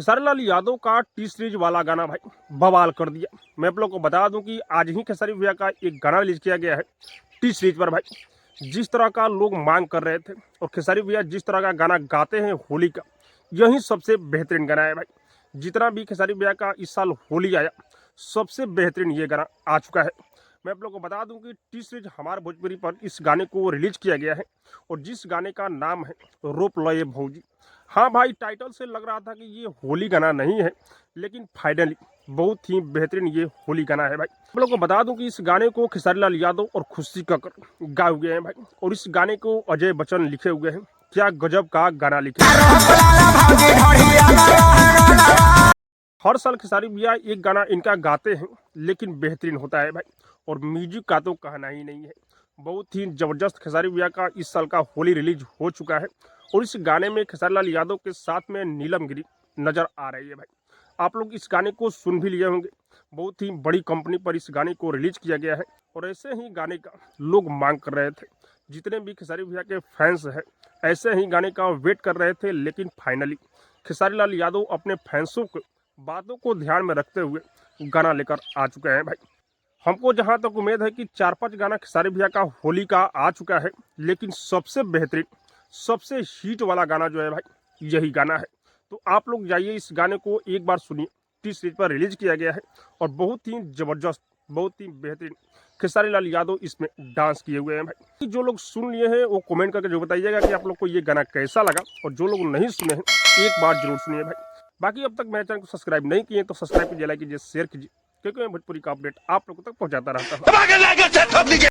खेसारी लाल यादव का T series वाला गाना भाई बवाल कर दिया। मैं आप लोग को बता दूं कि आज ही खेसारी भैया का एक गाना रिलीज किया गया है टी सीरीज पर भाई। जिस तरह का लोग मांग कर रहे थे और खेसारी भैया जिस तरह का गाना गाते हैं होली का, यही सबसे बेहतरीन गाना है भाई। जितना भी खेसारी भैया का इस साल होली आया, सबसे बेहतरीन ये गाना आ चुका है। मैं आप लोग को बता दूं कि टी सीरीज हमारे भोजपुरी पर इस गाने को रिलीज किया गया है और जिस गाने का नाम है रोप लये भौजी। हाँ भाई, टाइटल से लग रहा था कि ये होली गाना नहीं है, लेकिन फाइनली बहुत ही बेहतरीन ये होली गाना है भाई। आप लोग को बता दूं कि इस गाने को खेसारी लाल यादव और खुशी कक्कर गाए हुए हैं भाई, और इस गाने को अजय बच्चन लिखे हुए हैं। क्या गजब का गाना लिखे। हर साल खेसारी भैया एक गाना इनका गाते हैं, लेकिन बेहतरीन होता है भाई, और म्यूजिक का तो कहना ही नहीं है। बहुत ही जबरदस्त खेसारी भैया का इस साल का होली रिलीज हो चुका है, और इस गाने में खेसारी लाल यादव के साथ में नीलम गिरी नजर आ रही है भाई। आप लोग इस गाने को सुन भी लिए होंगे, बहुत ही बड़ी कंपनी पर इस गाने को रिलीज किया गया है, और ऐसे ही गाने का लोग मांग कर रहे थे। जितने भी खेसारी भैया के फैंस हैं, ऐसे ही गाने का वेट कर रहे थे, लेकिन फाइनली खेसारी लाल यादव अपने फैंसों को बातों को ध्यान में रखते हुए गाना लेकर आ चुके हैं भाई। हमको जहां तक उम्मीद है कि 4-5 गाना खेसारी भैया का होली का आ चुका है, लेकिन सबसे बेहतरीन सबसे हिट वाला गाना जो है भाई, यही गाना है। तो आप लोग जाइए, इस गाने को एक बार सुनिए। टी सीरीज पर रिलीज किया गया है और बहुत ही जबरदस्त, बहुत ही बेहतरीन खेसारी लाल यादव इसमें डांस किए हुए हैं भाई। जो लोग सुन लिए हैं वो कमेंट करके जो बताइएगा कि आप लोग को ये गाना कैसा लगा, और जो लोग नहीं सुने हैं एक बार जरूर सुनिए भाई। बाकी अब तक मेरे चैनल को सब्सक्राइब नहीं किए तो सब्सक्राइब कीजिए, लाइक कीजिए, शेयर कीजिए, क्योंकि मैं भोजपुरी का अपडेट आप लोगों तक पहुंचाता रहता हूँ।